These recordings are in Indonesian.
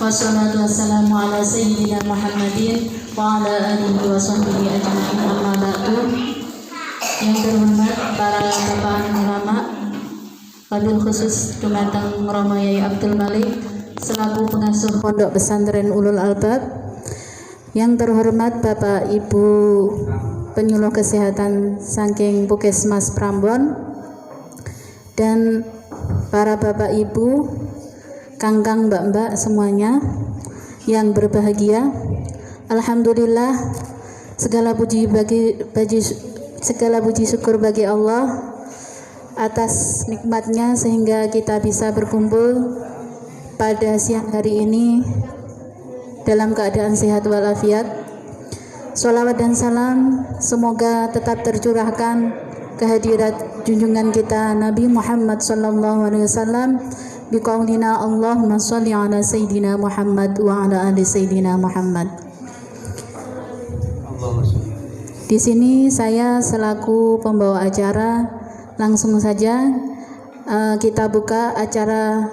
wassalatu wassalamu ala sayyidina Muhammadin wa ala alihi wa sahbihi ajma'in, amma ba'du. Yang terhormat para bapak ulama, wabil khusus dumateng Romo Yai Abdul Malik selaku pengasuh Pondok Pesantren Ulul Albab. Yang terhormat Bapak Ibu penyuluh kesehatan saking Puskesmas Prambon, dan para Bapak Ibu, Kang-kang, Mbak-mbak semuanya yang berbahagia. Alhamdulillah, segala puji syukur bagi Allah atas nikmatnya sehingga kita bisa berkumpul pada siang hari ini dalam keadaan sehat walafiat. Sholawat dan salam semoga tetap tercurahkan kehadirat junjungan kita Nabi Muhammad SAW biqaulina Allahumma sholli ala Sayyidina Muhammad wa ala ali Sayyidina Muhammad. Di sini saya selaku pembawa acara, langsung saja kita buka acara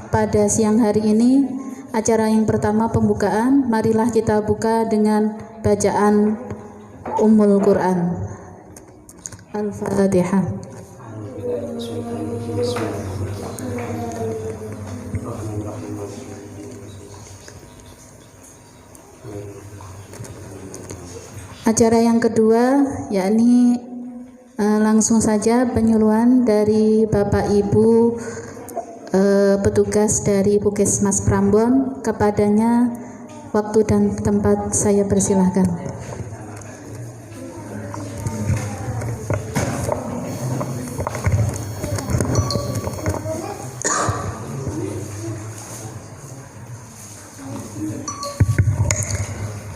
pada siang hari ini. Acara yang pertama pembukaan, marilah kita buka dengan bacaan Ummul Quran. Al-Fatihah. Acara yang kedua yakni langsung saja penyuluhan dari Bapak Ibu petugas dari Puskesmas Prambon. Kepadanya waktu dan tempat saya persilahkan.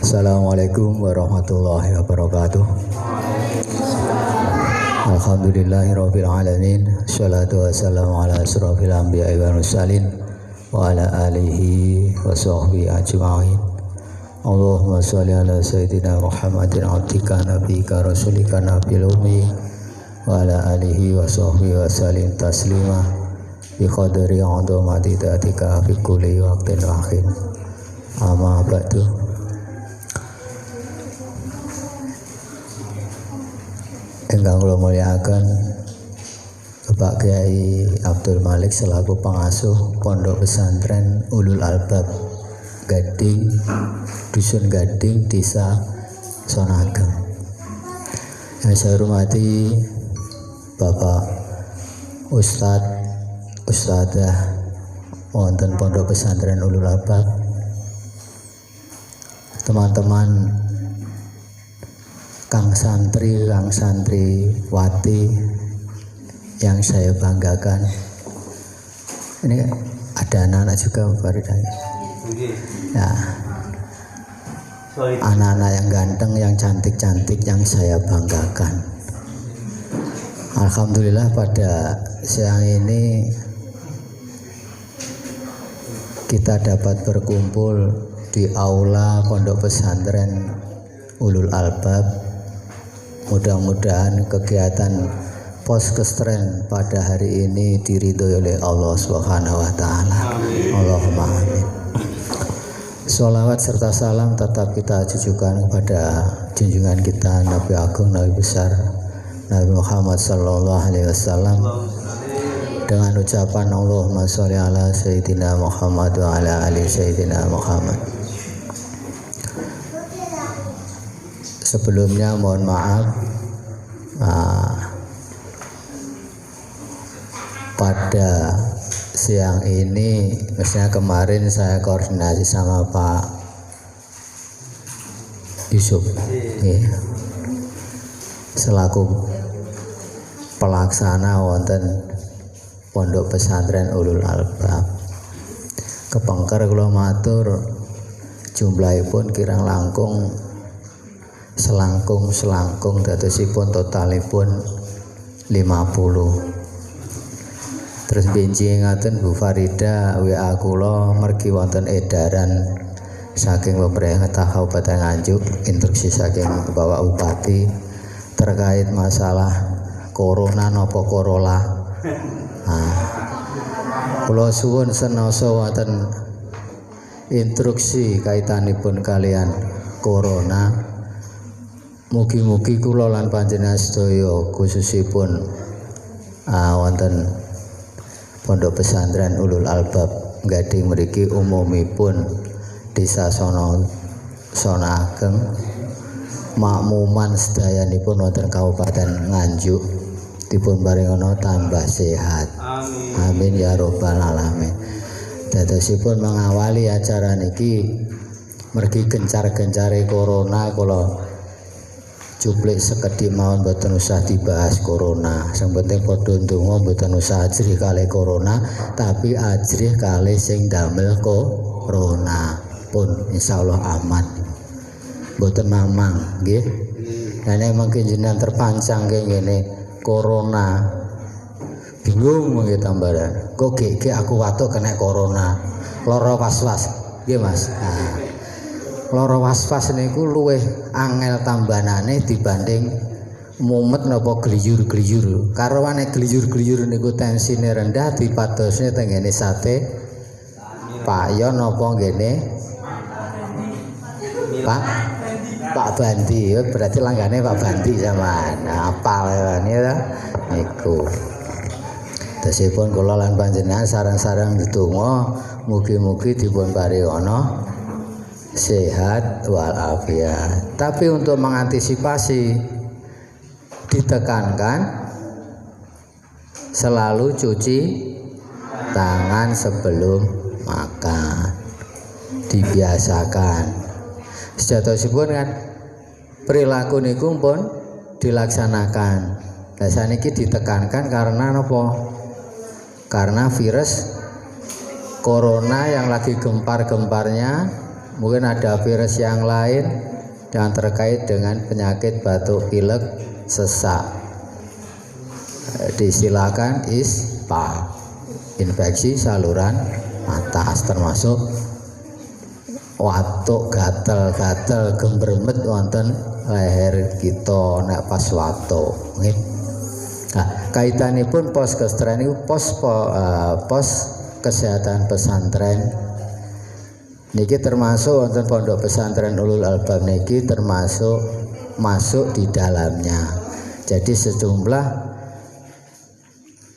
Assalamualaikum warahmatullahi wabarakatuh. Alhamdulillahirabbil alamin. Shalatu wassalamu ala asrofil anbiya'i wal mursalin wa ala alihi wa sahbihi ajma'in. Allahumma sholli ala sayyidina Muhammadin abdika nabiyika rasulika nabil ummi wa ala alihi wa sahbihi wa sallim taslima bi qadri 'azamati dzatika fi kulli waqtin wa hin. Amma ba'du. Ingkang kula mulyakaken Bapak Kiai Abdul Malik selaku pengasuh Pondok Pesantren Ulul Albab Gading, Dusun Gading, Desa Sonageng. Yang saya hormati Bapak Ustadzah wonten Pondok Pesantren Ulul Albab, teman-teman Kang Santri Wati yang saya banggakan. Ini ada anak-anak juga Faridah. Ya, anak-anak yang ganteng, yang cantik-cantik yang saya banggakan. Alhamdulillah pada siang ini kita dapat berkumpul di aula Pondok Pesantren Ulul Albab. Mudah-mudahan kegiatan Poskestren pada hari ini diridhoi oleh Allah Subhanahu wa taala. Allahumma amin. Sholawat serta salam tetap kita tujukan kepada junjungan kita Nabi Agung, Nabi besar Nabi Muhammad sallallahu alaihi wasallam dengan ucapan Allahumma sholli ala Sayyidina Muhammad wa ala ali Sayyidina Muhammad. Sebelumnya mohon maaf pada siang ini, misalnya kemarin saya koordinasi sama Pak Yusuf selaku pelaksana wonten Pondok Pesantren Ulul Albab. Kepengker kula matur jumlahipun kirang langkung selangkung dadosipun totalipun 50. Terus benci ngaten Bu Farida WA kula mergi wonten edaran saking pemerintah Kabupaten Nganjuk, instruksi saking Bapak Bupati terkait masalah corona napa korola. Kula suwun senoso wonten instruksi kaitanipun kalian corona. Mugi-mugi kula lan panjenengan sedaya khususipun wonten Pondok Pesantren Ulul Albab Gading mriki umumipun Desa Sona Ageng makmuman sedayanipun wonten Kabupaten Nganjuk dipun paringana tambah sehat. Amin ya robbal alamin. Dadosipun mengawali acara niki mergi gencar-gencare corona kula cuplik sekedhik mawon mboten usah dibahas corona. Sing penting padha ndonga mboten usah ajrih kalih corona, tapi ajrih kalih sing damel corona. Pun insyaallah aman. Mboten mamang nggih. Lah nek mangke jenengan terpancang ngene corona. Bingung mangke tambaran. Kok gek aku watuk kena corona. Lara was-was. Nggih Mas. Lara was-was niku luwih angel tambanane dibanding mumet napa gliyur-gliyur. Karwane gliyur-gliyur niku tensine rendah dipadosne teng ngene sate payon napa ngene Pak Bandi, berarti langgane Pak Bandi sampean. Apal niku niku. Dasipun kula lan panjenengan sareng-sareng ndedonga mugi-mugi dipun paringana sehat walafiat. Tapi untuk mengantisipasi ditekankan selalu cuci tangan sebelum makan. Dibiasakan. Sejatosipun kan perilaku niku pun dilaksanakan. Lah saniki ditekankan karena napa? Karena virus corona yang lagi gempar-gemparnya, mungkin ada virus yang lain yang terkait dengan penyakit batuk pilek sesak. Disilakan ISPA, infeksi saluran atas, termasuk watuk gatel-gatel gembremet wonten leher kita nek pas watuk nggih. Nah, kaitanipun pos kestren niku pos kesehatan pesantren niki termasuk wonten Pondok Pesantren Ulul Albab niki termasuk masuk di dalamnya. Jadi sejumlah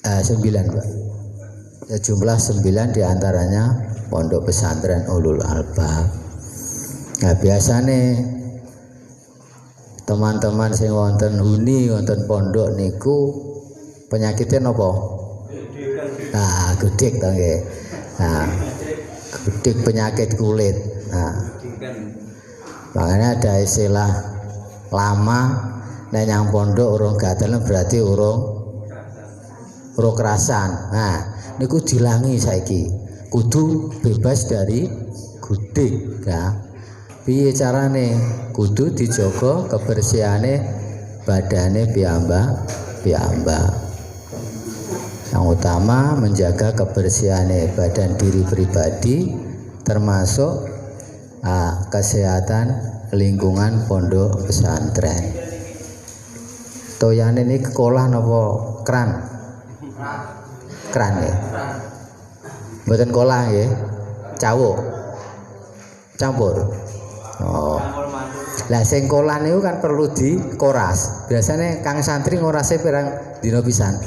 9 Pak. Sejumlah 9 diantaranya Pondok Pesantren Ulul Albab. Nah, biasane teman-teman sing wonten huni wonten pondok niku penyakitnya napa? Nah, gudik to nggih. Nah, gudik penyakit kulit. Nah, makanya ada istilah lama nek yang pondok urung gatel berarti urung kerasan. Nah, niku dilangi saiki. Kudu bebas dari gudik ya. Piye carane? Kudu dijaga kebersihane badane piyambak. Yang utama menjaga kebersihane badan diri pribadi termasuk kesehatan lingkungan pondok pesantren. Toyane niki kolah napa kran? Kran ya. Mboten kolah nggih. Cawuk. Campur. Oh. Lah sing kolah niku kan perlu dikoras. Biasanya Kang santri ngorase pirang dina pisan.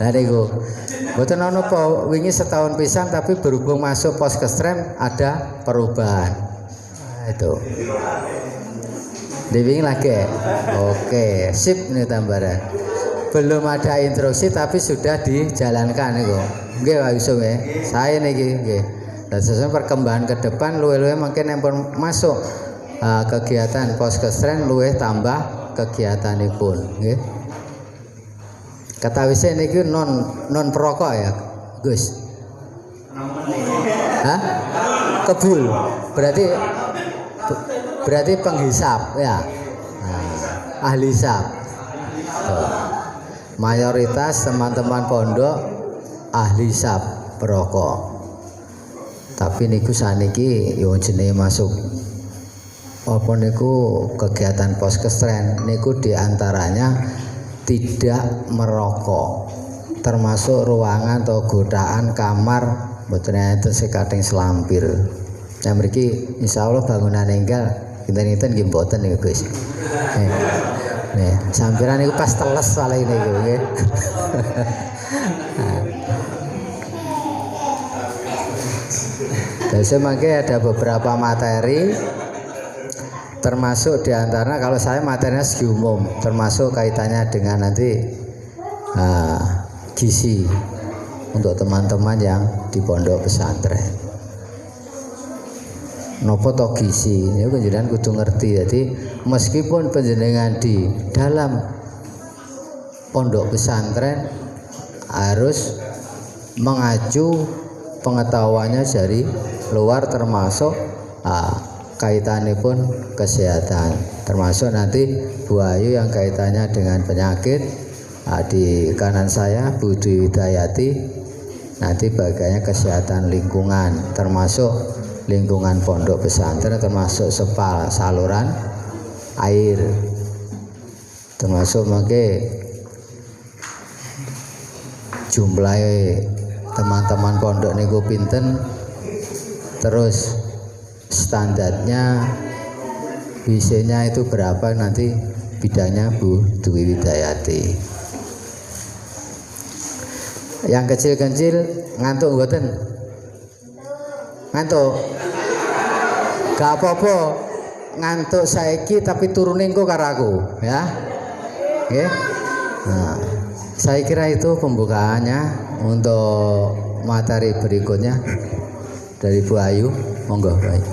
Lah niku. Mboten ana apa wingi setahun pisan tapi berhubung masuk pos kestren ada perubahan. Nah, itu. Diwingi lagi. Oke, sip nih tambaran. Belum ada instruksi tapi sudah dijalankan niku. Nggih Pak Yusuf nggih. Saya niki nggih. Dan sesuai perkembangan ke depan luwe-luwe mungkin yang masuk kegiatan pos kestren luwe tambah kegiatanipun nggih. Kata wise niki non perokok ya, Gus. Hah? Kebul. Berarti penghisap ya. Nah, ahli hisap. Mayoritas teman-teman pondok ahli hisap perokok. Tapi niku saniki yo jenenge masuk apa niku kegiatan pos kestren niku diantaranya tidak merokok. termasuk ruangan atau godaan kamar mboten enten sekating selampir. Nah mriki insyaallah bangunan enggal kinten-kinten nggih mboten niku Gus. Nih, sampiran niku pas teles wale niku nggih. Jadi makanya ada beberapa materi, termasuk diantara kalau saya materinya segi umum, termasuk kaitannya dengan nanti gizi untuk teman-teman yang di pondok pesantren. Nopo to gizi, ini panjenengan kudu ngerti. Jadi meskipun panjenengan di dalam pondok pesantren harus mengacu pengetahuannya dari luar, termasuk kaitannya pun kesehatan, termasuk nanti Bu Ayu yang kaitannya dengan penyakit. Di kanan saya Bu Dwi Widayati nanti bagiannya kesehatan lingkungan, termasuk lingkungan pondok pesantren, termasuk sepal saluran air, termasuk mungkin jumlah teman-teman pondok niku pinten, terus standarnya WC-nya itu berapa, nanti bidangnya Bu Dwi Widayati. Yang kecil-kecil ngantuk mboten? Ngantuk? Gak apa-apa ngantuk saiki tapi turunin kok karo aku ya. Oke. Nah, saya kira itu pembukaannya untuk materi berikutnya dari Bu Ayu. Monggo Bu Ayu.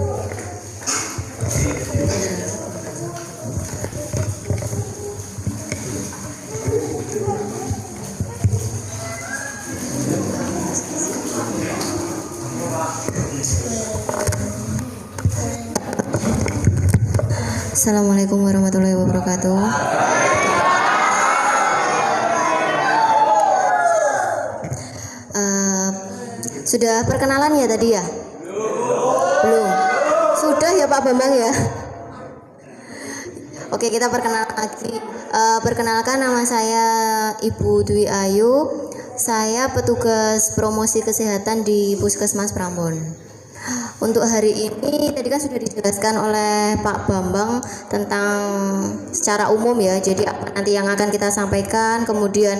Assalamualaikum warahmatullahi wabarakatuh. Sudah perkenalan ya tadi ya? Belum? Sudah ya Pak Bambang ya? Oke, kita perkenalan lagi. Perkenalkan, nama saya Ibu Dwi Ayu. Saya petugas promosi kesehatan di Puskesmas Prambon. Untuk hari ini tadi kan sudah dijelaskan oleh Pak Bambang tentang secara umum ya. Jadi apa nanti yang akan kita sampaikan, kemudian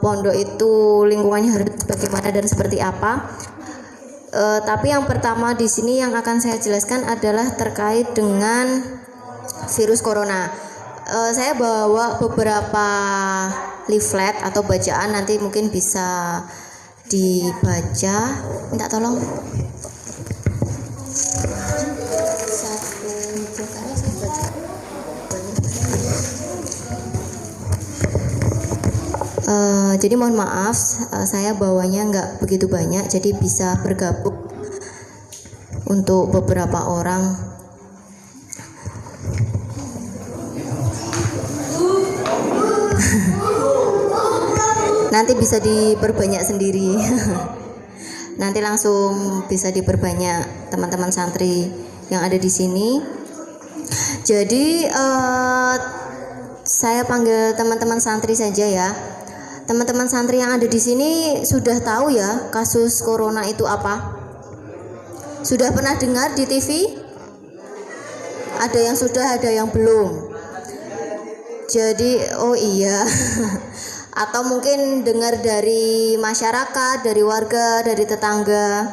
pondok itu lingkungannya harus bagaimana dan seperti apa. Tapi yang pertama di sini yang akan saya jelaskan adalah terkait dengan virus corona. Saya bawa beberapa leaflet atau bacaan, nanti mungkin bisa dibaca. Minta tolong. Jadi mohon maaf, saya bawanya nggak begitu banyak, jadi bisa bergabung untuk beberapa orang. Nanti bisa diperbanyak sendiri. Nanti langsung bisa diperbanyak teman-teman santri yang ada di sini. Jadi saya panggil teman-teman santri saja ya. Teman-teman santri yang ada di sini sudah tahu ya kasus corona itu apa? Sudah pernah dengar di TV? Ada yang sudah, ada yang belum. Jadi, oh iya. Atau mungkin dengar dari masyarakat, dari warga, dari tetangga.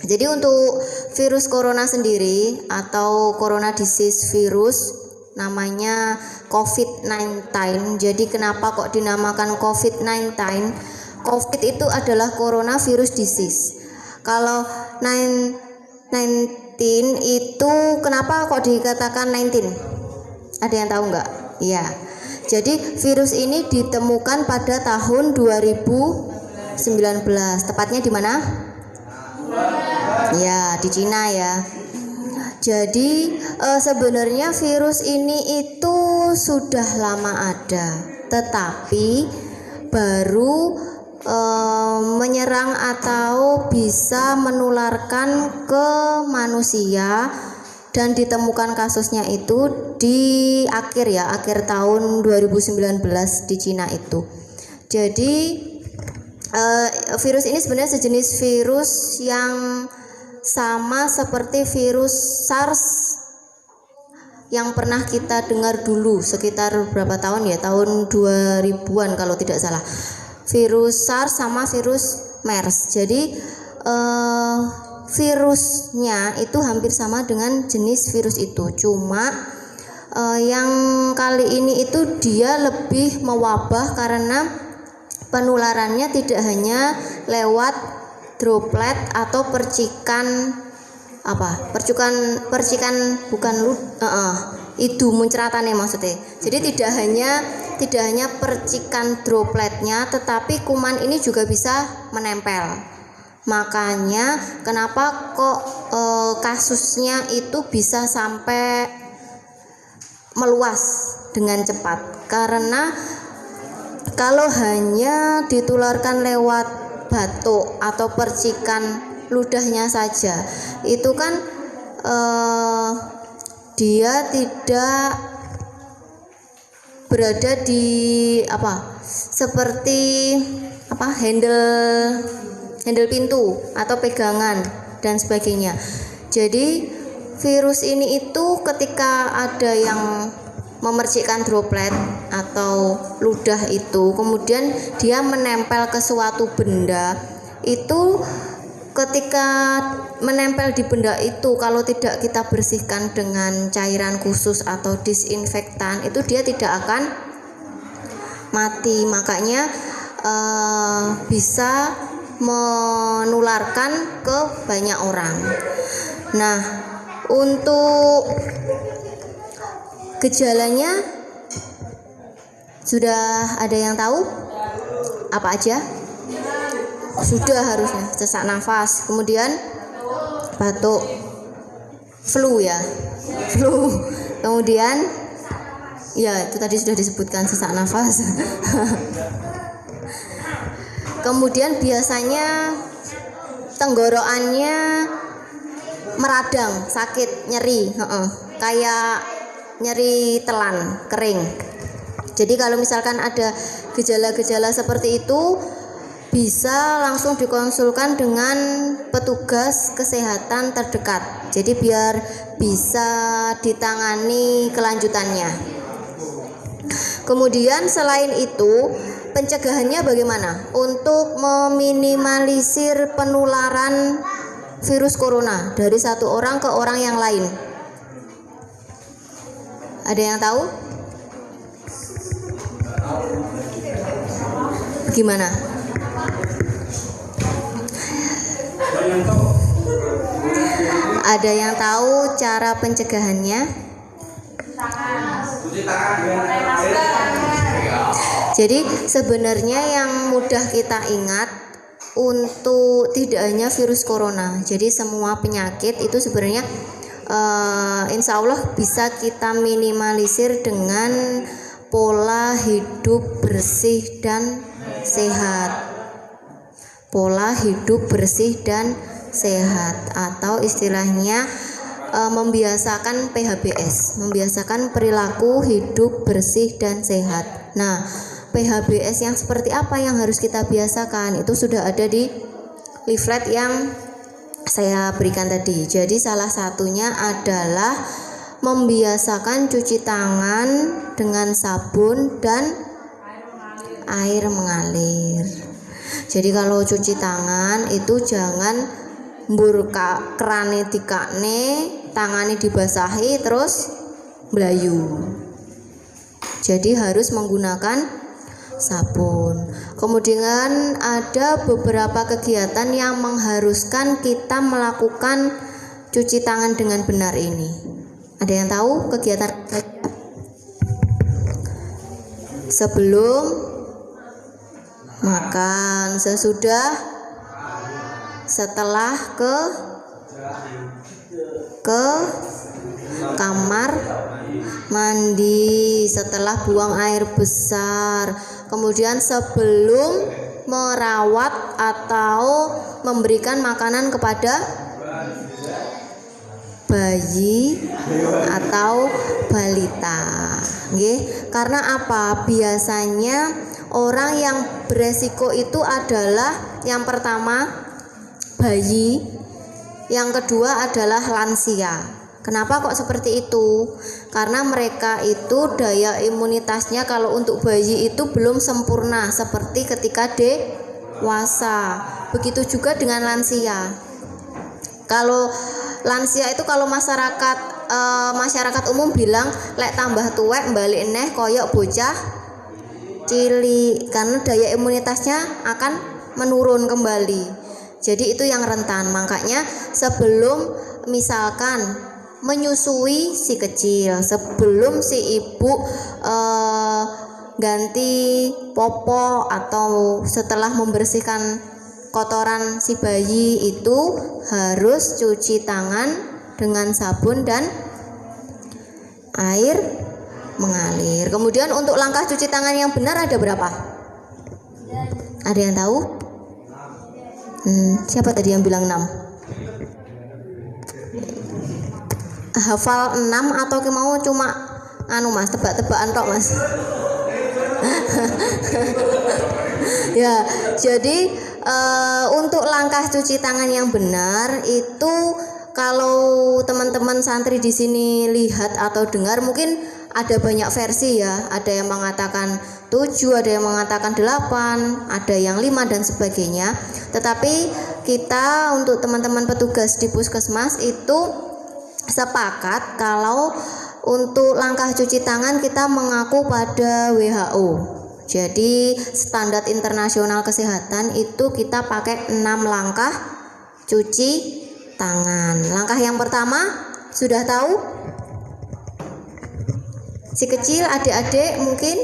Jadi untuk virus corona sendiri atau corona disease virus namanya COVID-19. Jadi kenapa kok dinamakan COVID-19? COVID itu adalah coronavirus disease. Kalau 19 itu kenapa kok dikatakan 19? Ada yang tahu nggak? Iya. Jadi virus ini ditemukan pada tahun 2019. Tepatnya di mana? Ya, di Cina ya. Jadi sebenarnya virus ini itu sudah lama ada, tetapi baru menyerang atau bisa menularkan ke manusia, dan ditemukan kasusnya itu di akhir tahun 2019 di Cina itu. Jadi virus ini sebenarnya sejenis virus yang sama seperti virus SARS yang pernah kita dengar dulu sekitar berapa tahun ya, tahun 2000-an kalau tidak salah. Virus SARS sama virus MERS. Jadi virusnya itu hampir sama dengan jenis virus itu. Cuma yang kali ini itu dia lebih mewabah karena penularannya tidak hanya lewat droplet atau percikan bukan itu muncratane maksudnya. Jadi tidak hanya percikan dropletnya, tetapi kuman ini juga bisa menempel. Makanya kenapa kok kasusnya itu bisa sampai meluas dengan cepat, karena kalau hanya ditularkan lewat batuk atau percikan ludahnya saja, itu kan dia tidak berada di seperti handle pintu atau pegangan dan sebagainya. Jadi virus ini itu ketika ada yang memercikkan droplet atau ludah itu, kemudian dia menempel ke suatu benda, itu ketika menempel di benda itu, kalau tidak kita bersihkan dengan cairan khusus atau disinfektan, itu dia tidak akan mati. Makanya bisa menularkan ke banyak orang. Nah, untuk gejalanya sudah ada yang tahu apa aja? Sudah harusnya. Sesak nafas, kemudian batuk, flu, kemudian ya itu tadi sudah disebutkan sesak nafas. Kemudian biasanya tenggorokannya meradang, sakit, nyeri, kayak nyeri telan, kering. Jadi kalau misalkan ada gejala-gejala seperti itu, bisa langsung dikonsulkan dengan petugas kesehatan terdekat. Jadi biar bisa ditangani kelanjutannya. Kemudian selain itu, pencegahannya bagaimana? Untuk meminimalisir penularan virus corona dari satu orang ke orang yang lain. Ada yang tahu? Gimana? Ada yang tahu cara pencegahannya? Jadi sebenarnya yang mudah kita ingat untuk tidak hanya virus corona, jadi semua penyakit itu sebenarnya insya Allah bisa kita minimalisir dengan pola hidup bersih dan sehat. Pola hidup bersih dan sehat, atau istilahnya membiasakan PHBS, membiasakan perilaku hidup bersih dan sehat. Nah, PHBS yang seperti apa yang harus kita biasakan itu sudah ada di leaflet yang saya berikan tadi. Jadi salah satunya adalah membiasakan cuci tangan dengan sabun dan air mengalir. Jadi kalau cuci tangan itu jangan mbur kerane dikakne, tangane dibasahi terus blayu. Jadi harus menggunakan sabun. Kemudian ada beberapa kegiatan yang mengharuskan kita melakukan cuci tangan dengan benar ini. Ada yang tahu kegiatan? Sebelum makan, sesudah, setelah ke kamar mandi, setelah buang air besar, kemudian sebelum merawat atau memberikan makanan kepada bayi atau balita. Nggih, karena apa? Biasanya orang yang beresiko itu adalah yang pertama bayi, yang kedua adalah lansia. Kenapa kok seperti itu? Karena mereka itu daya imunitasnya kalau untuk bayi itu belum sempurna seperti ketika dewasa. Begitu juga dengan lansia. Kalau lansia itu kalau masyarakat umum bilang lek tambah tuwek balik neh koyok bocah cilik, karena daya imunitasnya akan menurun kembali. Jadi itu yang rentan. Makanya sebelum misalkan menyusui si kecil, sebelum si ibu ganti popok atau setelah membersihkan kotoran si bayi itu harus cuci tangan dengan sabun dan air mengalir. Kemudian untuk langkah cuci tangan yang benar ada berapa? Ada yang tahu? Siapa tadi yang bilang 6? Hafal 6 atau mau cuma Mas tebak-tebakan tok Mas? Ya, jadi untuk langkah cuci tangan yang benar itu kalau teman-teman santri di sini lihat atau dengar mungkin ada banyak versi ya. Ada yang mengatakan 7, ada yang mengatakan 8, ada yang 5 dan sebagainya. Tetapi kita untuk teman-teman petugas di puskesmas itu sepakat kalau untuk langkah cuci tangan kita mengaku pada WHO. Jadi standar internasional kesehatan itu kita pakai 6 langkah cuci tangan. Langkah yang pertama sudah tahu? Si kecil, adik-adik mungkin?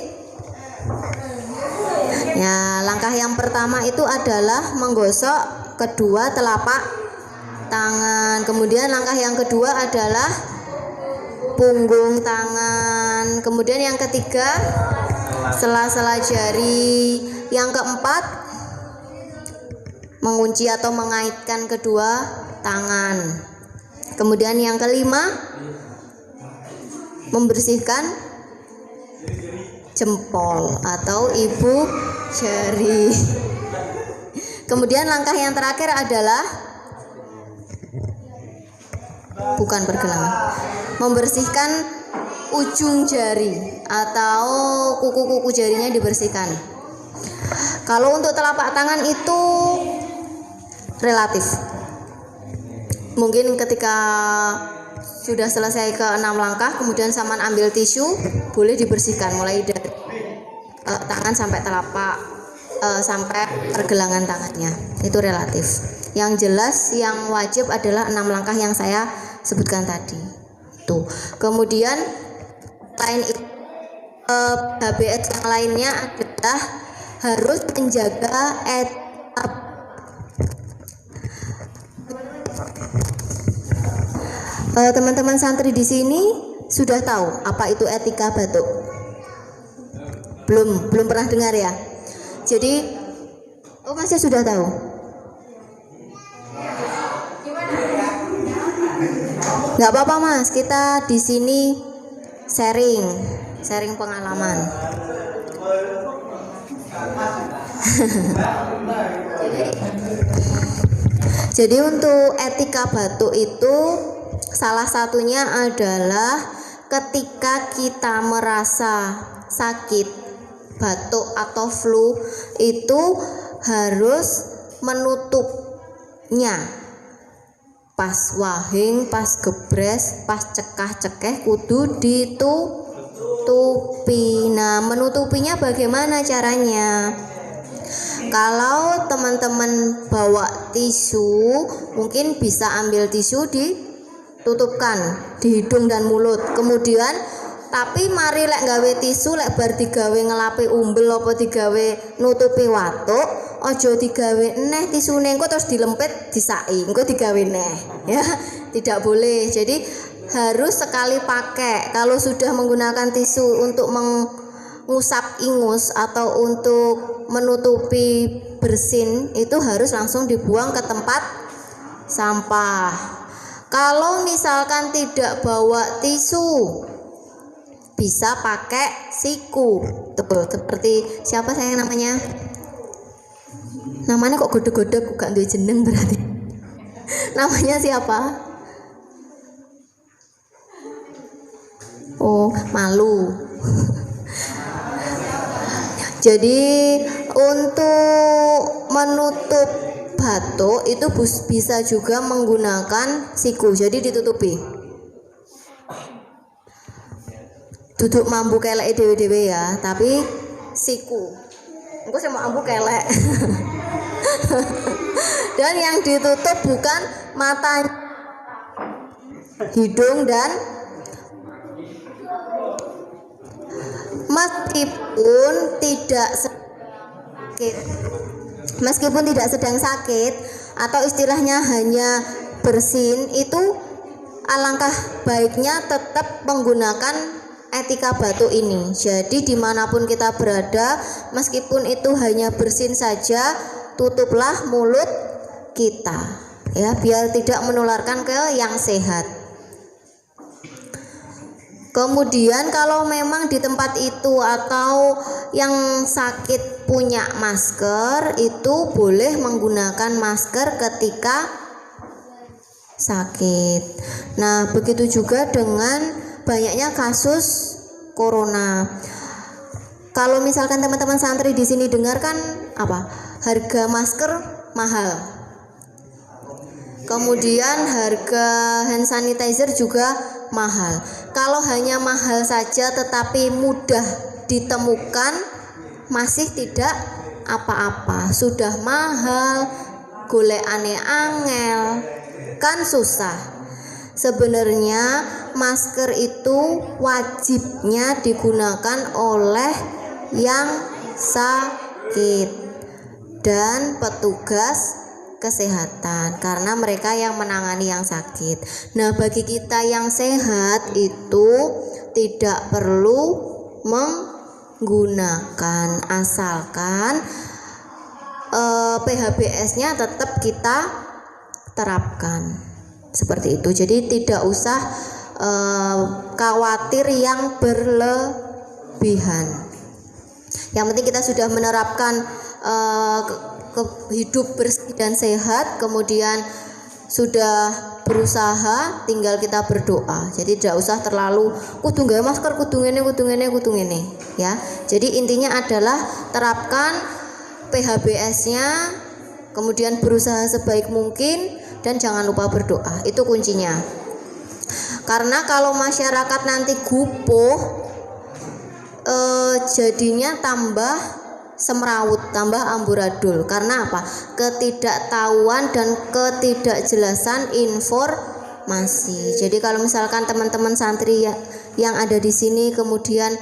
Ya, langkah yang pertama itu adalah menggosok kedua telapak tangan. Kemudian langkah yang kedua adalah punggung tangan. Kemudian yang ketiga sela-sela jari. Yang keempat mengunci atau mengaitkan kedua tangan. Kemudian yang kelima membersihkan jempol atau ibu jari. Kemudian langkah yang terakhir adalah bukan pergelangan, membersihkan ujung jari atau kuku-kuku jarinya dibersihkan. Kalau untuk telapak tangan itu relatif. Mungkin ketika sudah selesai ke 6 langkah, kemudian Saman ambil tisu, boleh dibersihkan mulai dari tangan sampai telapak sampai pergelangan tangannya. Itu relatif. Yang jelas yang wajib adalah 6 langkah yang saya sebutkan tadi. Tuh. Kemudian lain HBS yang lainnya adalah harus menjaga teman-teman santri di sini sudah tahu apa itu etika batuk? Belum pernah dengar ya. Jadi masih sudah tahu. Nggak apa-apa Mas, kita di sini sharing pengalaman. Jadi untuk etika batuk itu salah satunya adalah ketika kita merasa sakit, batuk atau flu itu harus menutupnya. Pas wahing, pas gebres, pas cekah-cekeh kudu ditutupi. Nah, menutupinya bagaimana caranya? Kalau teman-teman bawa tisu, mungkin bisa ambil tisu ditutupkan di hidung dan mulut. Kemudian tapi mari lek gawe tisu lek bar digawe ngelapi umbel apa digawe nutupi watuk, aja digawe neh tisune engko terus dilempit disaki, engko digawe neh. Ya, tidak boleh. Jadi harus sekali pakai. Kalau sudah menggunakan tisu untuk mengusap ingus atau untuk menutupi bersin, itu harus langsung dibuang ke tempat sampah. Kalau misalkan tidak bawa tisu, bisa pakai siku. Betul, seperti siapa saya namanya? Namanya kok godok-godok, gak duwe jeneng berarti. Namanya siapa? Oh, Malu. Jadi untuk menutup batuk itu bisa juga menggunakan siku. Jadi ditutupi. Duduk mambu kelek dewe-dewe ya, tapi siku. Engko saya mau ambu kelek. Dan yang ditutup bukan mata, hidung dan meskipun tidak sedang sakit atau istilahnya hanya bersin, itu alangkah baiknya tetap menggunakan etika batuk ini. Jadi dimanapun kita berada, meskipun itu hanya bersin saja, tutuplah mulut kita ya, biar tidak menularkan ke yang sehat. Kemudian kalau memang di tempat itu atau yang sakit punya masker, itu boleh menggunakan masker ketika sakit. Nah, begitu juga dengan banyaknya kasus corona. Kalau misalkan teman-teman santri di sini dengarkan apa? Harga masker mahal. Kemudian harga hand sanitizer juga mahal. Kalau hanya mahal saja tetapi mudah ditemukan, masih tidak apa-apa. Sudah mahal, golekane angel, kan susah. Sebenarnya masker itu wajibnya digunakan oleh yang sakit dan petugas kesehatan, karena mereka yang menangani yang sakit. Nah, bagi kita yang sehat itu tidak perlu menggunakan, asalkan PHBS-nya tetap kita terapkan seperti itu. Jadi tidak usah khawatir yang berlebihan. Yang penting kita sudah menerapkan hidup bersih dan sehat, kemudian sudah berusaha, tinggal kita berdoa. Jadi tidak usah terlalu kudu nggawe masker, kudu ngene ya. Jadi intinya adalah terapkan PHBS-nya, kemudian berusaha sebaik mungkin, dan jangan lupa berdoa. Itu kuncinya. Karena kalau masyarakat nanti gupuh, jadinya tambah semrawut, tambah amburadul. Karena apa? Ketidaktahuan dan ketidakjelasan informasi. Jadi kalau misalkan teman-teman santri yang ada di sini, kemudian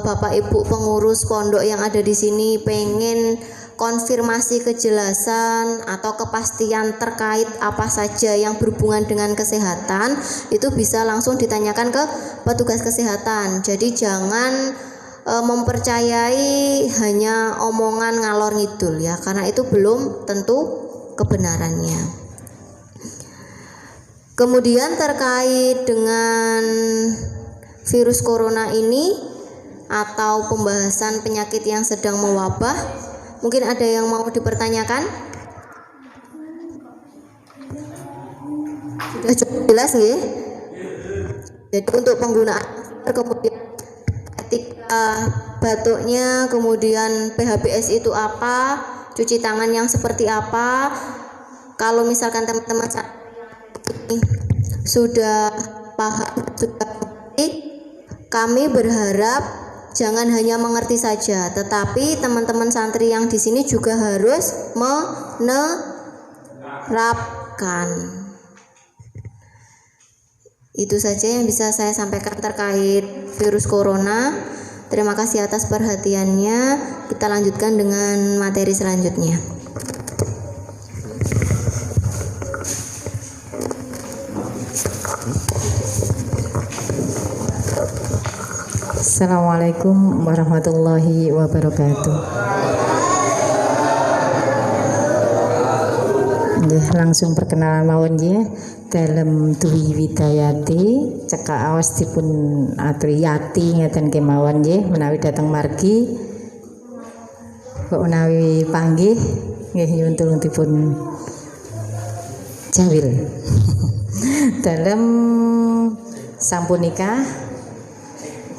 Bapak Ibu pengurus pondok yang ada di sini pengen konfirmasi kejelasan atau kepastian terkait apa saja yang berhubungan dengan kesehatan, itu bisa langsung ditanyakan ke petugas kesehatan. Jadi jangan mempercayai hanya omongan ngalor ngidul ya, karena itu belum tentu kebenarannya. Kemudian terkait dengan virus corona ini atau pembahasan penyakit yang sedang mewabah, mungkin ada yang mau dipertanyakan? Sudah cukup jelas nggih? Jadi untuk penggunaan kemudian ketika batuknya, kemudian PHBS itu apa, cuci tangan yang seperti apa. Kalau misalkan teman-teman sudah paham, sudah mengerti, kami berharap jangan hanya mengerti saja, tetapi teman-teman santri yang di sini juga harus menerapkan. Itu saja yang bisa saya sampaikan terkait virus corona. Terima kasih atas perhatiannya. Kita lanjutkan dengan materi selanjutnya. Assalamualaikum warahmatullahi wabarakatuh. Nggih, langsung perkenalan mawon nggih. Dalem Dwi Widayati cekak awas dipun aturi Yati ngeten kemawon nggih menawi dateng margi kok menawi panggih nggih nyuwun tulung dipun jawil. Dalem sampun nikah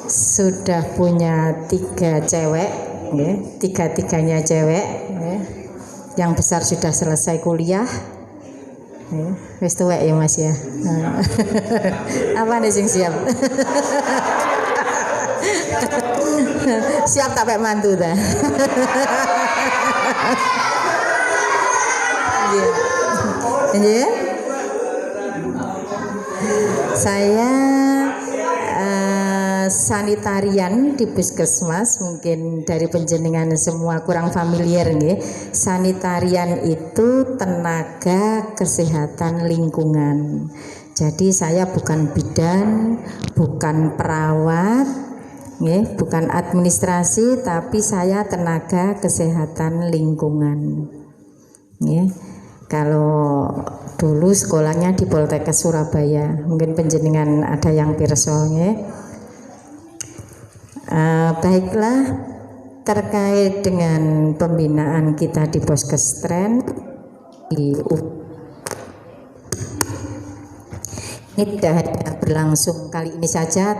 sudah punya 3 cewek nggih, 3-tiganya cewek nggih. Yang besar sudah selesai kuliah. Wis tuwek ya Mas ya. Apa nih sing siap? Siap tak pek mantu ta. Nggih. Saya sanitarian di puskesmas, mungkin dari penjenengan semua kurang familiar nggih. Sanitarian itu tenaga kesehatan lingkungan. Jadi saya bukan bidan, bukan perawat, nggih, bukan administrasi, tapi saya tenaga kesehatan lingkungan. Nggih. Kalau dulu sekolahnya di Poltekkes Surabaya, mungkin penjenengan ada yang pirsa nggih. Baiklah, terkait dengan pembinaan kita di Poskestren ini tidak hanya berlangsung kali ini saja,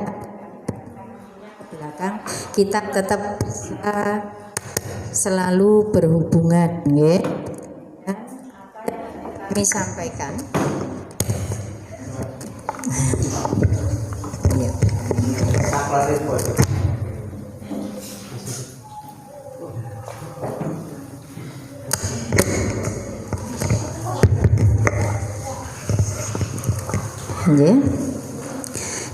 belakang kita tetap bisa selalu berhubungan, ya. Kami sampaikan. Ya.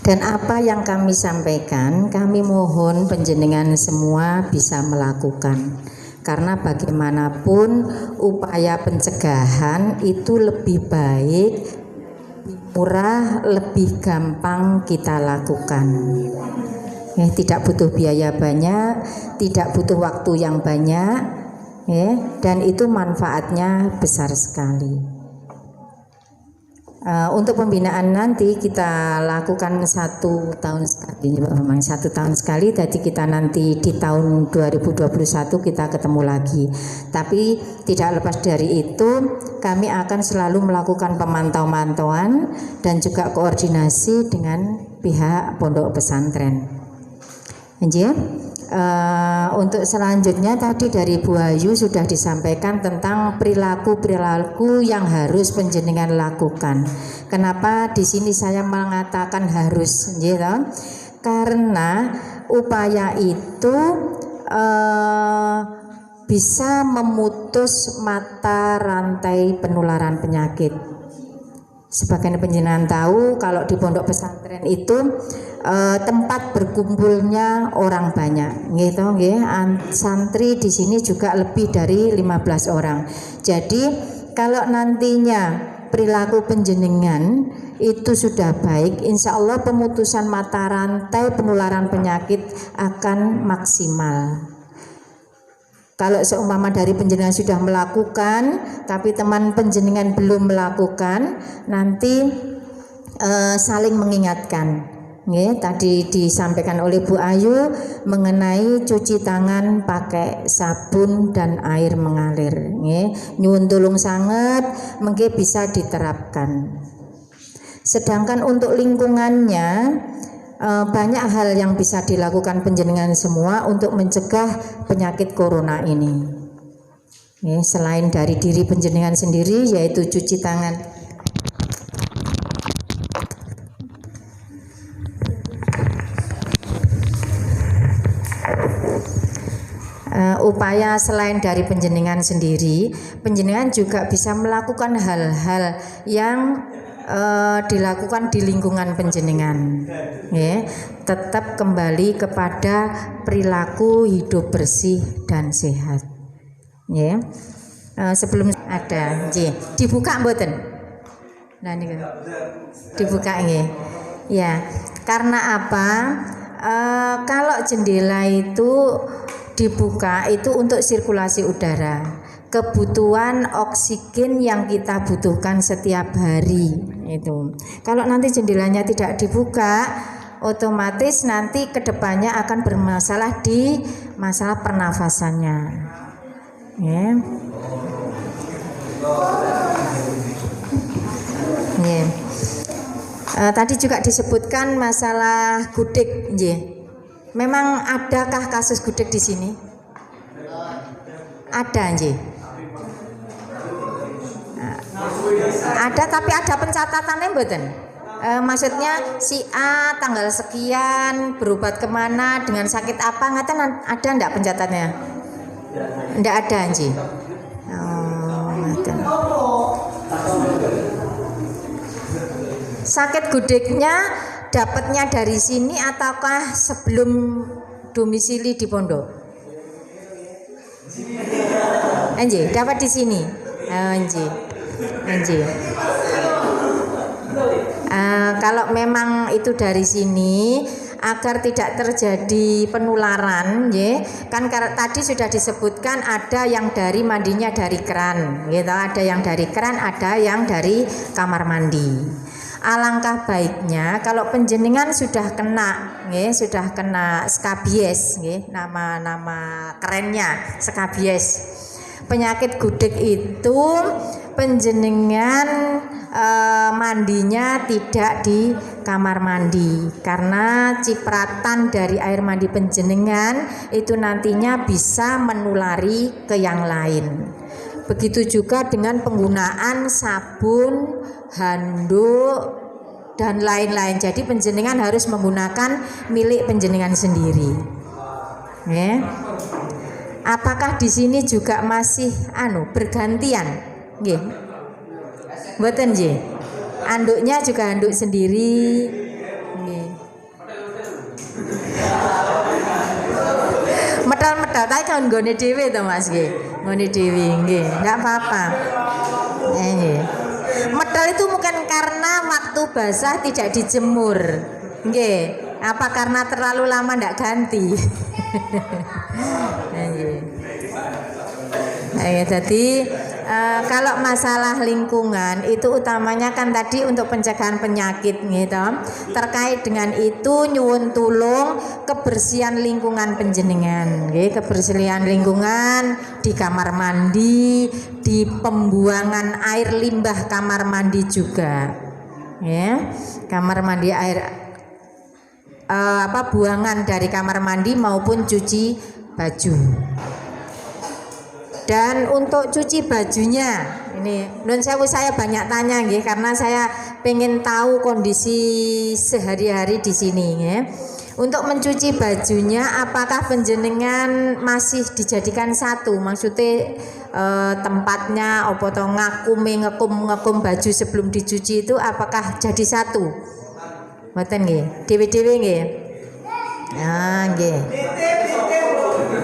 Dan apa yang kami sampaikan, kami mohon penjenengan semua bisa melakukan, karena bagaimanapun upaya pencegahan itu lebih baik, murah, lebih gampang kita lakukan. Tidak butuh biaya banyak, tidak butuh waktu yang banyak, dan itu manfaatnya besar sekali. Untuk pembinaan nanti kita lakukan 1 tahun sekali, memang 1 tahun sekali. Jadi kita nanti di tahun 2021 kita ketemu lagi. Tapi tidak lepas dari itu, kami akan selalu melakukan pemantauan dan juga koordinasi dengan pihak pondok pesantren. Untuk selanjutnya tadi dari Bu Ayu sudah disampaikan tentang perilaku yang harus penjenengan lakukan. Kenapa di sini saya mengatakan harus, gitu? Karena upaya itu bisa memutus mata rantai penularan penyakit. Sebagian penjenengan tahu kalau di pondok pesantren itu tempat berkumpulnya orang banyak, gitu, nggih. Santri di sini juga lebih dari 15 orang. Jadi kalau nantinya perilaku penjenengan itu sudah baik, insya Allah pemutusan mata rantai penularan penyakit akan maksimal. Kalau seumpama dari penjenengan sudah melakukan, tapi teman penjenengan belum melakukan, nanti saling mengingatkan. Tadi disampaikan oleh Bu Ayu mengenai cuci tangan pakai sabun dan air mengalir. Nyuwun tulung sangat, mungkin bisa diterapkan. Sedangkan untuk lingkungannya, banyak hal yang bisa dilakukan penjenengan semua untuk mencegah penyakit corona ini. Selain dari diri penjenengan sendiri, yaitu cuci tangan. Upaya selain dari penjenengan sendiri, penjenengan juga bisa melakukan hal-hal yang dilakukan di lingkungan penjenengan, tetap kembali kepada perilaku hidup bersih dan sehat. Sebelum ada, dibuka mboten? Nah ini dibuka nggih. Ya, karena apa? Kalau jendela itu dibuka itu untuk sirkulasi udara. kebutuhan oksigen yang kita butuhkan setiap hari itu. Kalau nanti jendelanya tidak dibuka, otomatis nanti kedepannya akan bermasalah di masalah pernafasannya. Ya. Ya. Tadi juga disebutkan masalah gudeg, ya. Memang adakah kasus gudeg di sini? Ada, ya. Ada, tapi ada pencatatannya mboten? Maksudnya si A tanggal sekian berobat kemana dengan sakit apa, ngaten ada ndak pencatatnya? Ndak ada, Anji. Sakit gudegnya dapatnya dari sini ataukah sebelum domisili di pondok? Anji, dapat di sini. Anji. Kalau memang itu dari sini, agar tidak terjadi penularan, ya, kan tadi sudah disebutkan ada yang dari mandinya dari keran, gitu, ada yang dari keran, ada yang dari kamar mandi. Alangkah baiknya kalau penjenengan sudah kena, ya, sudah kena skabies, ya, nama kerennya skabies. Penyakit gudeg itu penjenengan mandinya tidak di kamar mandi, karena cipratan dari air mandi penjenengan itu nantinya bisa menulari ke yang lain. Begitu juga dengan penggunaan sabun, handuk dan lain-lain. Jadi penjenengan harus menggunakan milik penjenengan sendiri. Ya. Apakah di sini juga masih bergantian? Nggih. Mboten nggih. Anduknya juga handuk sendiri. Nggih. Metal-metal tapi kan nggone dhewe to Mas nggih. Nggone dhewe nggih. Enggak apa-apa. Nggih. Metal itu mungkin karena waktu basah tidak dijemur. Nggih. Apa karena terlalu lama ndak ganti? Jadi kalau masalah lingkungan itu utamanya kan tadi untuk pencegahan penyakit gitu. Terkait dengan itu nyuwun tulung kebersihan lingkungan penjenengan, kebersihan lingkungan di kamar mandi, di pembuangan air limbah kamar mandi juga, ya, kamar mandi air buangan dari kamar mandi maupun cuci baju. Dan untuk cuci bajunya ini nun sewu saya banyak tanya nggih, karena saya pengen tahu kondisi sehari-hari di sini ya. Untuk mencuci bajunya apakah penjenengan masih dijadikan satu, maksudnya tempatnya opo to ngekum baju sebelum dicuci itu apakah jadi satu? Mboten nggih, dhewe-dhewe nggih. Ah nggih.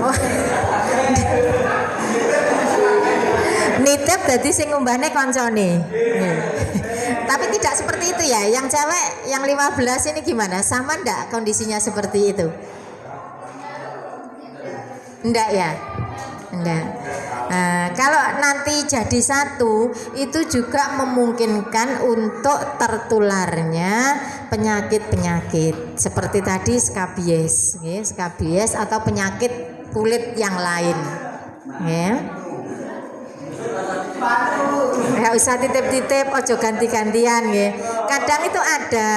Oh. Nitip dadi sing ngumbahne kancane. Tapi tidak seperti itu ya. Yang cewek yang 15 ini gimana? Sama ndak kondisinya seperti itu? Ndak ya? Ndak. Kalau nanti jadi satu, itu juga memungkinkan untuk tertularnya penyakit-penyakit seperti tadi skabies, ya, skabies atau penyakit kulit yang lain. Ya. Nggak usah titip-titip, ojo ganti-gantian ya. Kadang itu ada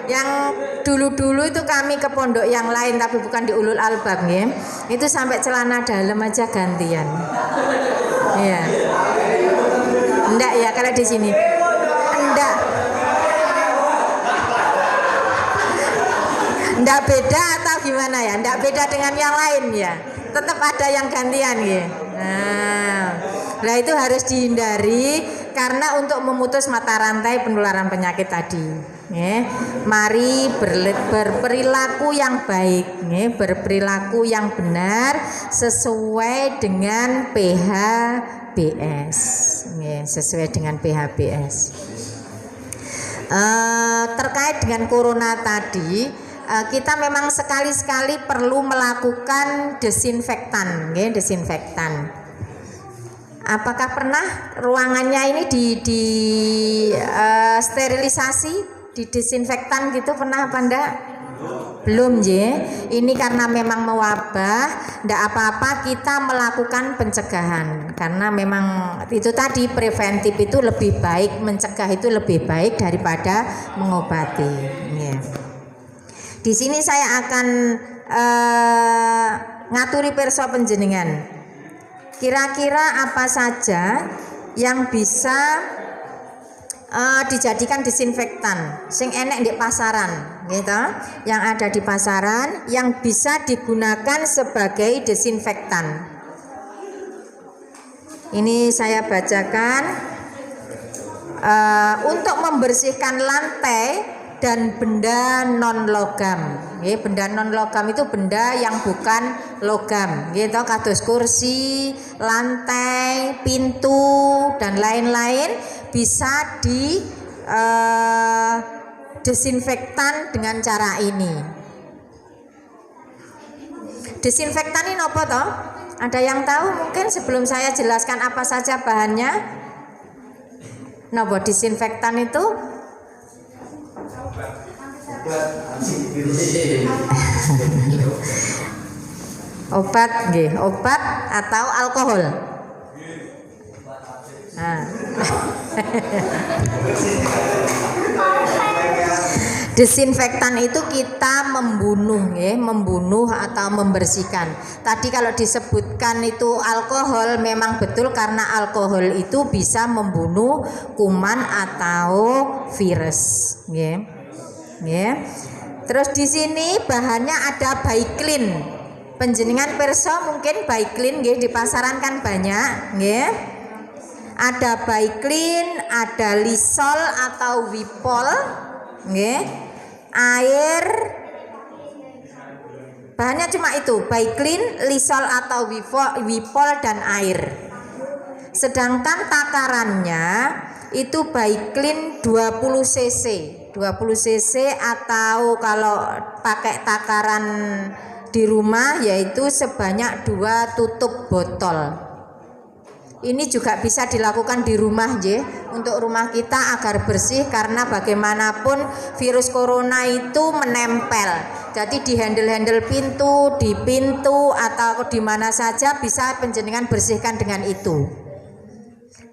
yang dulu-dulu itu kami ke pondok yang lain tapi bukan di Ulul Albab ya. Itu sampai celana dalam aja gantian. Iya. Enggak ya kalau di sini. Enggak. Enggak beda atau gimana ya? Enggak beda dengan yang lain ya. Tetap ada yang gantian ya. Nah itu harus dihindari karena untuk memutus mata rantai penularan penyakit tadi. Ya. Mari berperilaku yang baik, ya. Berperilaku yang benar sesuai dengan PHBS, ya. Sesuai dengan PHBS. Terkait dengan corona tadi, kita memang sekali-sekali perlu melakukan desinfektan, ya, desinfektan. Apakah pernah ruangannya ini di sterilisasi, didesinfektan gitu, pernah apa enggak? Belum ya. Ini karena memang mewabah, enggak apa-apa kita melakukan pencegahan. Karena memang itu tadi, preventif itu lebih baik, mencegah itu lebih baik daripada mengobati. Ya. Di sini saya akan ngaturi pirsa panjenengan. Kira-kira apa saja yang bisa dijadikan disinfektan sing enek di pasaran gitu, yang ada di pasaran yang bisa digunakan sebagai desinfektan. Ini saya bacakan. Untuk membersihkan lantai dan benda non logam. Benda non logam itu benda yang bukan logam, gitu, kados kursi, lantai, pintu dan lain-lain bisa di desinfektan dengan cara ini. Desinfektan ini apa toh? Ada yang tahu mungkin sebelum saya jelaskan apa saja bahannya? Napa disinfektan itu? Obat nggih, obat atau alkohol. Nah. Desinfektan itu kita membunuh ya, membunuh atau membersihkan. Tadi kalau disebutkan itu alkohol, memang betul karena alkohol itu bisa membunuh kuman atau virus, ya. Ya. Terus di sini bahannya ada Baiklin. Panjenengan pirsa mungkin Baiklin nggih di pasaran kan banyak, nggih. Ada Baiklin, ada Lysol atau Wipol, nggih. Air, bahannya cuma itu, Baiklin, Lysol atau Wipol dan air. Sedangkan takarannya itu Baiklin 20 cc 20 cc atau kalau pakai takaran di rumah yaitu sebanyak 2 tutup botol. Ini juga bisa dilakukan di rumah ya, untuk rumah kita agar bersih, karena bagaimanapun virus corona itu menempel. Jadi di handle-handle pintu, di pintu atau di mana saja bisa panjenengan bersihkan dengan itu.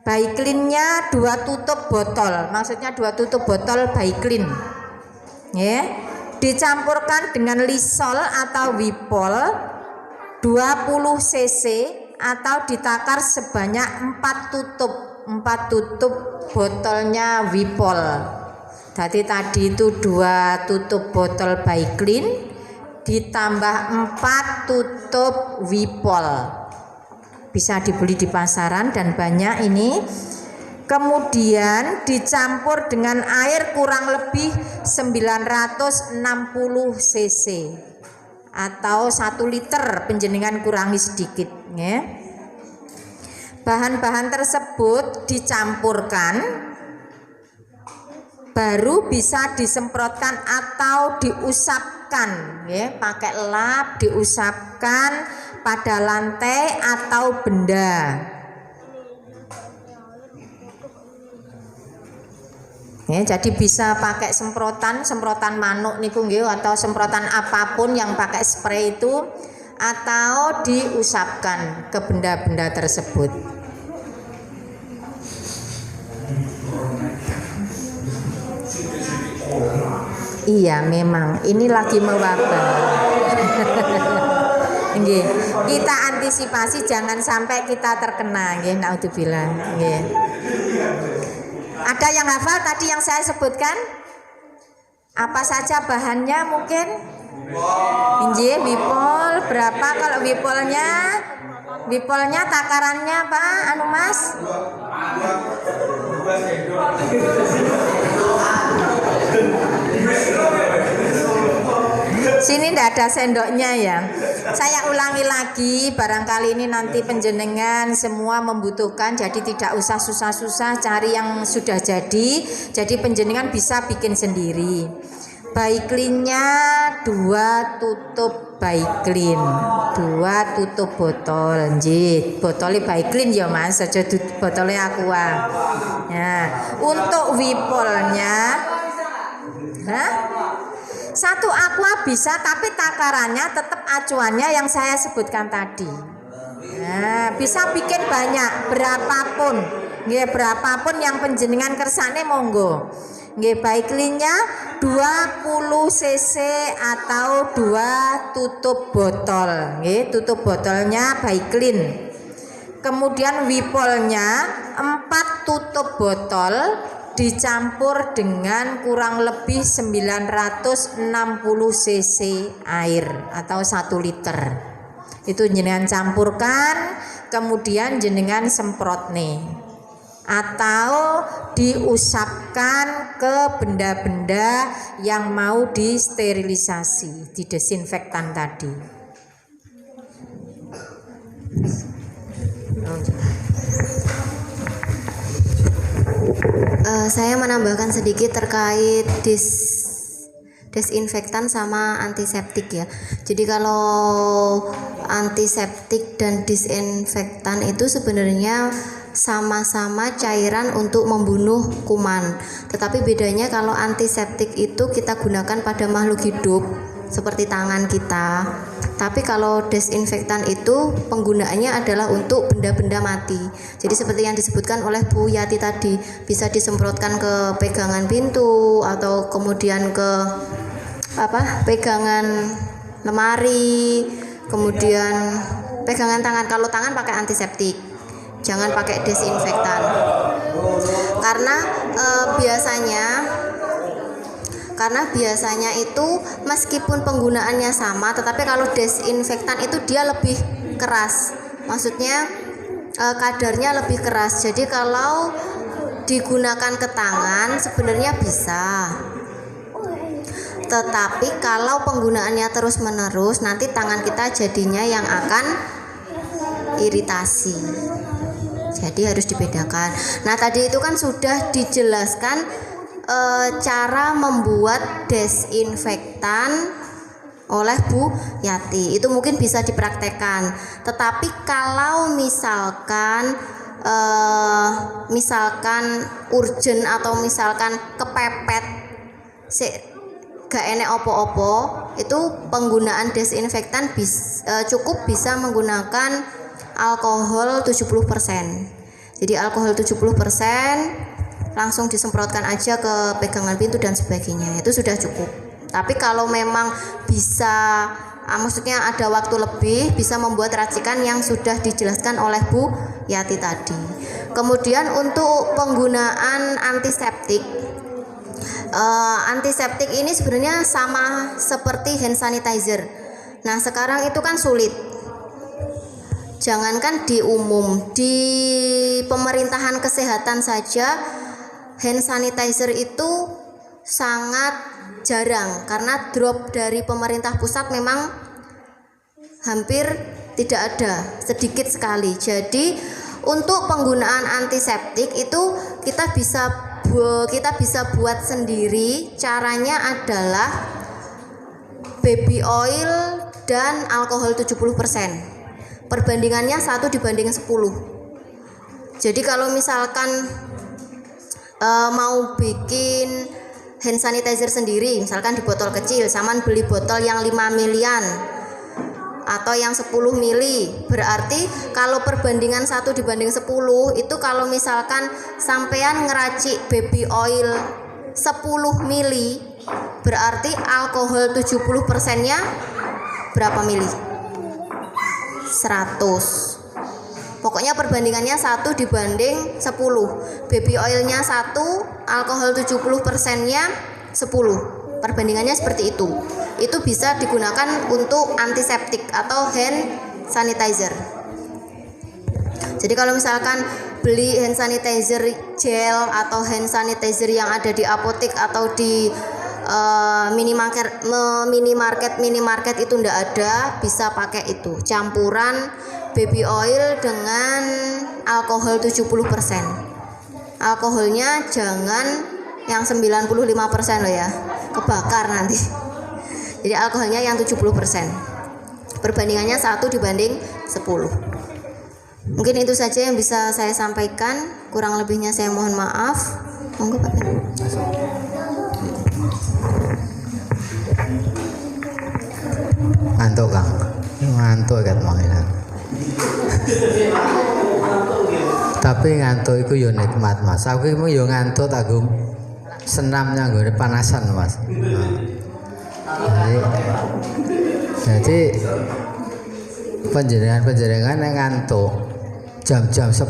Baiklinnya 2 tutup botol, maksudnya 2 tutup botol Baiklin. Ya. Dicampurkan dengan Lysol atau Wipol 20 cc atau ditakar sebanyak 4 tutup botolnya Wipol. Jadi tadi itu 2 tutup botol Baiklin ditambah 4 tutup Wipol. Bisa dibeli di pasaran dan banyak ini. Kemudian dicampur dengan air kurang lebih 960 cc atau 1 liter, penjenengan kurangi sedikit ya. Bahan-bahan tersebut dicampurkan, baru bisa disemprotkan atau diusapkan ya, pakai lap diusapkan pada lantai atau benda. Ya, jadi bisa pakai semprotan manuk niku nggih, atau semprotan apapun yang pakai spray itu, atau diusapkan ke benda-benda tersebut. Iya, memang ini lagi mewabah. Nggih, kita antisipasi jangan sampai kita terkena nggih, naudzubillah nggih. Ada yang hafal tadi yang saya sebutkan? Apa saja bahannya mungkin? Nggih, Wipol berapa kalau Wipolnya? Wipolnya takarannya Pak anu Mas? Sini tidak ada sendoknya ya. Saya ulangi lagi, barangkali ini nanti penjenengan semua membutuhkan, jadi tidak usah susah-susah cari yang sudah jadi penjenengan bisa bikin sendiri. Baiklin-nya 2 tutup Baiklin, 2 tutup botol. Nggih, botolnya Baiklin ya Mas, aja botolnya Aqua. Nah, untuk wipolnya satu Aqua bisa, tapi takarannya tetap acuannya yang saya sebutkan tadi. Nah, bisa bikin banyak, berapapun, nggih, berapapun yang penjenengan kersane monggo. Nggih, Baiklin-nya 20 cc atau 2 tutup botol. Nggih, tutup botolnya Baiklin. Kemudian wipolnya 4 tutup botol dicampur dengan kurang lebih 960 cc air atau 1 liter. Itu jenengan campurkan, kemudian jenengan semprot nih, atau diusapkan ke benda-benda yang mau disterilisasi, didesinfektan tadi. Saya menambahkan sedikit terkait desinfektan sama antiseptik ya. Jadi kalau antiseptik dan disinfektan itu sebenarnya sama-sama cairan untuk membunuh kuman. Tetapi bedanya kalau antiseptik itu kita gunakan pada makhluk hidup seperti tangan kita. Tapi kalau desinfektan itu penggunaannya adalah untuk benda-benda mati. Jadi seperti yang disebutkan oleh Bu Yati tadi, bisa disemprotkan ke pegangan pintu atau kemudian ke pegangan lemari, kemudian pegangan tangan. Kalau tangan pakai antiseptik, jangan pakai desinfektan. Karena biasanya itu meskipun penggunaannya sama, tetapi kalau desinfektan itu dia lebih keras. Maksudnya kadarnya lebih keras. Jadi kalau digunakan ke tangan sebenarnya bisa. Tetapi kalau penggunaannya terus-menerus, nanti tangan kita jadinya yang akan iritasi. Jadi harus dibedakan. Nah, tadi itu kan sudah dijelaskan cara membuat desinfektan oleh Bu Yati. Itu mungkin bisa dipraktekkan. Tetapi kalau misalkan urgent atau misalkan kepepet gak enek opo-opo, itu penggunaan desinfektan cukup bisa menggunakan alkohol 70%. Jadi alkohol 70% langsung disemprotkan aja ke pegangan pintu dan sebagainya, itu sudah cukup. Tapi kalau memang bisa, maksudnya ada waktu lebih, bisa membuat racikan yang sudah dijelaskan oleh Bu Yati tadi. Kemudian untuk penggunaan antiseptik, antiseptik ini sebenarnya sama seperti hand sanitizer. Nah, sekarang itu kan sulit. Jangankan di umum, di pemerintahan kesehatan saja hand sanitizer itu sangat jarang, karena drop dari pemerintah pusat memang hampir tidak ada, sedikit sekali. Jadi untuk penggunaan antiseptik itu kita bisa buat sendiri. Caranya adalah baby oil dan alkohol 70%. Perbandingannya 1:10. Jadi kalau misalkan mau bikin hand sanitizer sendiri, misalkan di botol kecil, saman beli botol yang 5 milian atau yang 10 mili, berarti kalau perbandingan 1:10 itu kalau misalkan sampean ngeracik baby oil 10 mili, berarti alkohol 70%-nya berapa mili? 100. Pokoknya perbandingannya 1:10. Baby oilnya 1, alkohol 70%-nya 10. Perbandingannya seperti itu. Itu bisa digunakan untuk antiseptik atau hand sanitizer. Jadi kalau misalkan beli hand sanitizer gel atau hand sanitizer yang ada di apotek atau di minimarket itu ndak ada, bisa pakai itu campuran baby oil dengan alkohol 70%. Alkoholnya jangan yang 95% loh ya, kebakar nanti. Jadi alkoholnya yang 70%. Perbandingannya 1 dibanding 10. Mungkin itu saja yang bisa saya sampaikan. Kurang lebihnya saya mohon maaf. Monggo Pak Ben. Ngantuk Kang. Ngantuk kan manginan. Tapi ngantuk itu yo nikmat Mas. Aku iki yo ngantuk aku senamnya gue panasan Mas. Jadi penjenengan yang ngantuk jam-jam 10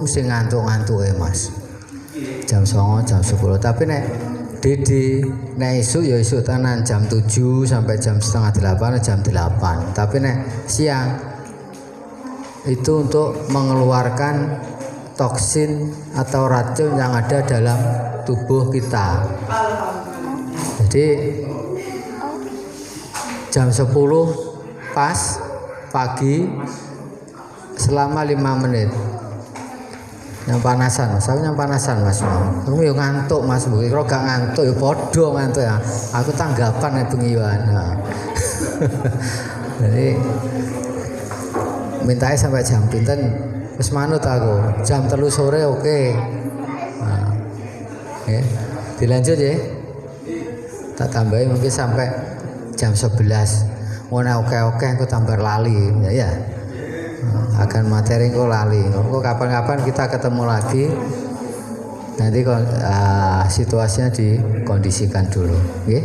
mesti ngantuk ya Mas. Jam 9, jam 10. Tapi nek Dede nek isuk ya isuk tenan jam 7 sampai jam setengah 8 jam 8. Tapi nek siang itu untuk mengeluarkan toksin atau racun yang ada dalam tubuh kita. Jadi jam 10 pas pagi selama 5 menit yang panasan Mas, aku yang panasan Mas. Kamu yang ngantuk Mas, kalau gak ngantuk ya podo ngantuk ya. Aku tanggapan ya pengiwan. Nah. Jadi mintanya sampai jam pinten wis manut aku. Jam 3 sore oke. Nah. Ya. Dilanjut ya. Tak tambahin mungkin sampai jam 11. Mau oke aku tambah lali ya. Akan materi kok lali. Kok kapan-kapan kita ketemu lagi. Nanti situasinya dikondisikan dulu, nggih.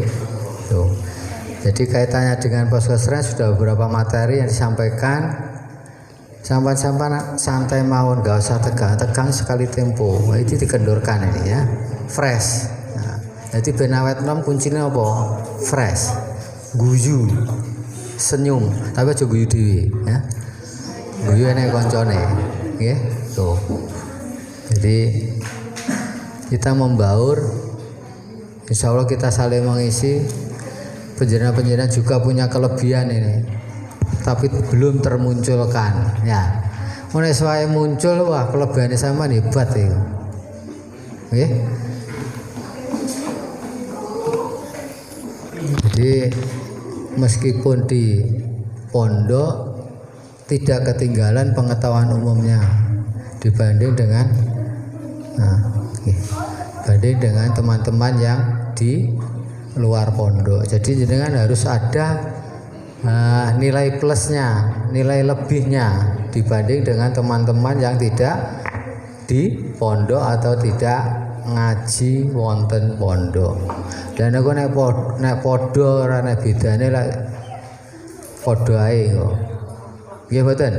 Tuh. Jadi kaitannya dengan poskesren sudah beberapa materi yang disampaikan. Sampai-sampai santai mawon, gak usah tegang sekali tempo. Nah, itu dikendorkan ini ya. Fresh. Nah, jadi ben awet nom kuncinya apa? Fresh. Guyu. Senyum, tapi aja guyu dhewe ya. Guyu nek koncone, nggih. Tuh. Jadi kita membaur, insya Allah kita saling mengisi. Penjenengan juga punya kelebihan ini, tapi belum termunculkan. Ya, mulai saya muncul, wah kelebihannya sama hebat itu. Nggih. Jadi meskipun di pondok tidak ketinggalan pengetahuan umumnya dibanding dengan teman-teman yang di luar pondok. Jadi jenengan harus ada nilai plusnya, nilai lebihnya dibanding dengan teman-teman yang tidak di pondok atau tidak ngaji wonten pondok. Dan aku nek podo ora nek bedane lek podo ae kok. Nggih mboten?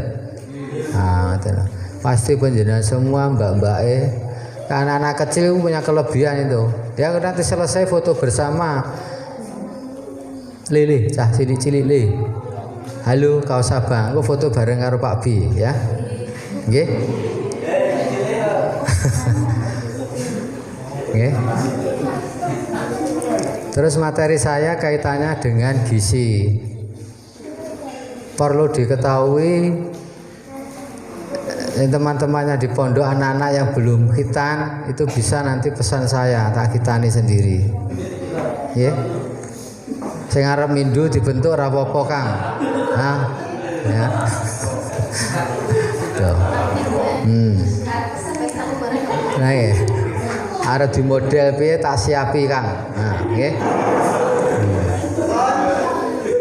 Pasti panjenengan semua mbak-mbake anak-anak kecil punya kelebihan itu. Dia nanti selesai foto bersama. Lili, cah sini cilik le. Halo kau Sabang, aku foto bareng karo Pak B ya. Nggih. Nggih. Terus materi saya kaitannya dengan gizi. Perlu diketahui teman-temannya di pondok, anak-anak yang belum khitan itu bisa nanti pesan saya tak khitani sendiri. Ya. Sing arep mindu dibentuk ora apa-apa Kang. Hah? Ya. Tuh. Nah ya. Arep di model piye tak siapi Kang. Nah, nggih.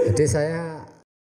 Jadi saya